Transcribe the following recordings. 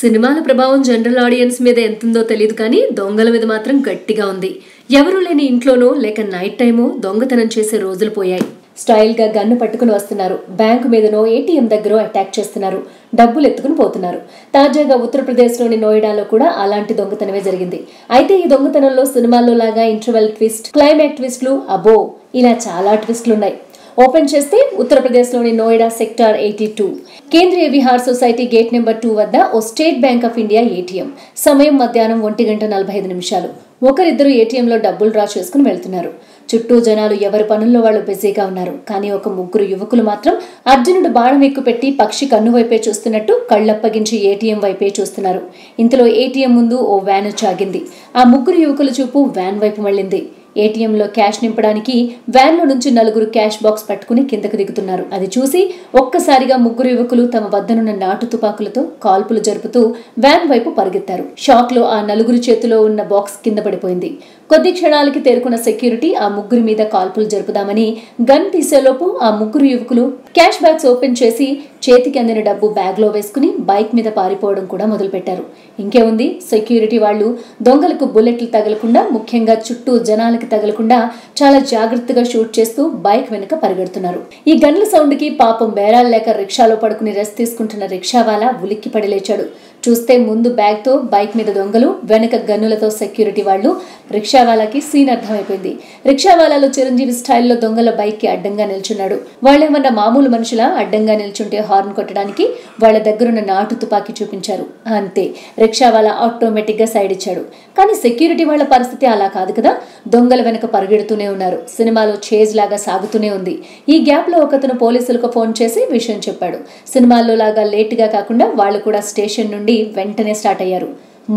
సినిమాల ప్రభావం general audience మీద ఎంతుందో తెలియదు కానీ దొంగల మీద మాత్రం గట్టిగా ఉంది. ఎవరూ లేని ఇంట్లోనో లేక నైట్ టైమో దొంగతనం చేసే రోజులు పోయాయి. స్టైల్ గా గన్ను పట్టుకుని వస్తున్నారు. బ్యాంకు మీదనో ఏటీఎం దగ్గర అటాక్ చేస్తున్నారు. డబ్బులు ఎత్తుకుని పోతున్నారు. తాజాగా ఉత్తరప్రదేశ్లోని నోయిడాలో కూడా అలాంటి దొంగతనమే జరిగింది. అయితే ఈ దొంగతనంలో సినిమాల్లో లాగా ఇంటర్వెల్ ట్విస్ట్, క్లైమాక్స్ ట్విస్ట్లు, అబో ఇలా చాలా ట్విస్ట్లున్నాయి. ఓపెన్ చేస్తే ఉత్తరప్రదేశ్లోని నోయిడా సెక్టార్ 82 కేంద్రీయ విహార్ సొసైటీ గేట్ నెంబర్ 2 వద్ద ఓ State Bank of India ATM. సమయం మధ్యాహ్నం 1:45. ఒకరిద్దరు ఏటీఎంలో డబ్బులు డ్రా చేసుకుని వెళ్తున్నారు. చుట్టూ జనాలు ఎవరి పనుల్లో వాళ్ళు బిజీగా ఉన్నారు. కానీ ఒక ముగ్గురు యువకులు మాత్రం అర్జునుడు బాణం ఎక్కుపెట్టి పక్షి కన్ను వైపే చూస్తున్నట్టు కళ్ళప్పగించి ఏటీఎం వైపే చూస్తున్నారు. ఇంతలో ఏటీఎం ముందు ఓ వ్యాన్ ఆగింది. ఆ ముగ్గురు యువకుల చూపు వ్యాన్ వైపు మళ్ళింది. ఏటీఎంలో క్యాష్ నింపడానికి వ్యాన్లో నుంచి 4 క్యాష్ బాక్స్ పట్టుకుని కిందకు దిగుతున్నారు. అది చూసి ఒక్కసారిగా ముగ్గురు యువకులు తమ వద్దనున్న నాటు తుపాకులతో కాల్పులు జరుపుతూ వ్యాన్ వైపు పరిగెత్తారు. షాక్ లో ఆ 4 చేతిలో ఉన్న బాక్స్ కింద పడిపోయింది. కొద్ది క్షణాలకి తేరుకున్న సెక్యూరిటీ ఆ ముగ్గురి మీద కాల్పులు జరుపుదామని గన్ తీసేలోపు ఆ ముగ్గురు యువకులు క్యాష్ బ్యాగ్స్ ఓపెన్ చేసి చేతికి అందిన డబ్బు బ్యాగ్ లో వేసుకుని బైక్ మీద పారిపోవడం కూడా మొదలుపెట్టారు. ఇంకే ఉంది, సెక్యూరిటీ వాళ్ళు దొంగలకు బుల్లెట్లు తగలకుండా, ముఖ్యంగా చుట్టూ జనాలకి తగలకుండా చాలా జాగ్రత్తగా షూట్ చేస్తూ బైక్ వెనుక పరిగెడుతున్నారు. ఈ గన్ల సౌండ్ కి పాపం బేరాలు లేక రిక్షాలో పడుకుని రెస్ట్ తీసుకుంటున్న రిక్షావాలా ఉలిక్కి పడి లేచాడు. చూస్తే ముందు బ్యాగ్ తో బైక్ మీద దొంగలు, వెనక గన్నులతో సెక్యూరిటీ వాళ్ళు. రిక్షావాలాకి సీన్ అర్థమైపోయింది. రిక్షావాలాలో చిరంజీవి స్టైల్లో దొంగల బైక్ కి అడ్డంగా నిల్చున్నాడు. వాళ్ళేమన్నా మామూలు మనుషులా అడ్డంగా నిల్చుంటే హార్న్ కొట్టడానికి? వాళ్ళ దగ్గరున్న నాటు తుపాకీ చూపించారు. అంతే, రిక్షావాలా ఆటోమేటిక్ గా సైడ్ ఇచ్చాడు. కానీ సెక్యూరిటీ వాళ్ళ పరిస్థితి అలా కాదు కదా. దొంగల వెనక పరిగెడుతూనే ఉన్నారు. సినిమాలో చేజ్ లాగా సాగుతూనే ఉంది. ఈ గ్యాప్ లో ఒకతను పోలీసులకు ఫోన్ చేసి విషయం చెప్పాడు. సినిమాల్లో లాగా లేట్ గా కాకుండా వాళ్ళు కూడా స్టేషన్ నుండి వెంటనే స్టార్ట్ అయ్యారు.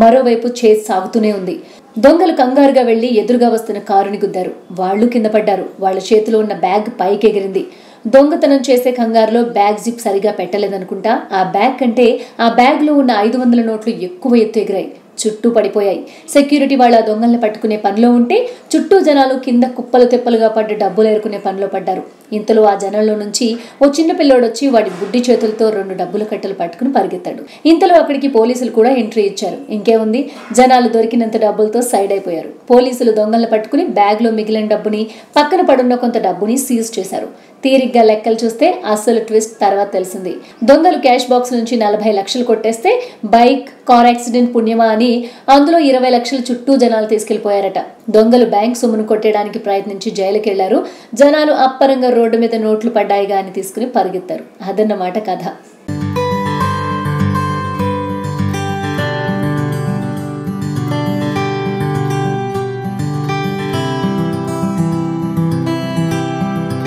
మరోవైపు చేజ్ సాగుతూనే ఉంది. దొంగలు కంగారుగా వెళ్లి ఎదురుగా వస్తున్న కారుని గుద్దారు. వాళ్ళు కింద పడ్డారు. వాళ్ళ చేతిలో ఉన్న బ్యాగ్ పైకి ఎగిరింది. దొంగతనం చేసే కంగారులో బ్యాగ్ జిప్ సరిగా పెట్టలేదనుకుంటా. ఆ బ్యాగ్ కంటే ఆ బ్యాగ్ లో ఉన్న 500 నోట్లు ఎక్కువ ఎత్తు ఎగిరాయి. చుట్టూ పడిపోయాయి. సెక్యూరిటీ వాళ్ళ దొంగల్ని పట్టుకునే పనిలో ఉంటే చుట్టూ జనాలు కింద కుప్పలు తెప్పలుగా పడ్డ డబ్బులు ఏరుకునే పనిలో పడ్డారు. ఇంతలో ఆ జనంలో నుంచి ఓ చిన్న పిల్లోడొచ్చి వాడి బుడ్డి చేతులతో 2 డబ్బుల కట్టలు పట్టుకుని పరిగెత్తాడు. ఇంతలో అక్కడికి పోలీసులు కూడా ఎంట్రీ ఇచ్చారు. ఇంకే ఉంది, జనాలు దొరికినంత డబ్బులతో సైడ్ అయిపోయారు. పోలీసులు దొంగల్ని పట్టుకుని బ్యాగ్ లో మిగిలిన డబ్బుని, పక్కన పడున్న కొంత డబ్బుని సీజ్ చేశారు. తీరిగ్గా లెక్కలు చూస్తే అసలు ట్విస్ట్ తర్వాత తెలిసింది. దొంగలు క్యాష్ బాక్స్ నుంచి 40 లక్షలు కొట్టేస్తే బైక్, కార్ యాక్సిడెంట్ పుణ్యమా అని అందులో 20 లక్షలు చుట్టూ జనాలు తీసుకెళ్లిపోయారట. దొంగలు బ్యాంక్ సొమ్మును కొట్టేయడానికి ప్రయత్నించి జైలుకి వెళ్లారు. జనాలు అప్పరంగా రోడ్డు మీద నోట్లు పడ్డాయిగా అని తీసుకుని పరిగెత్తారు. అదన్నమాట కథ.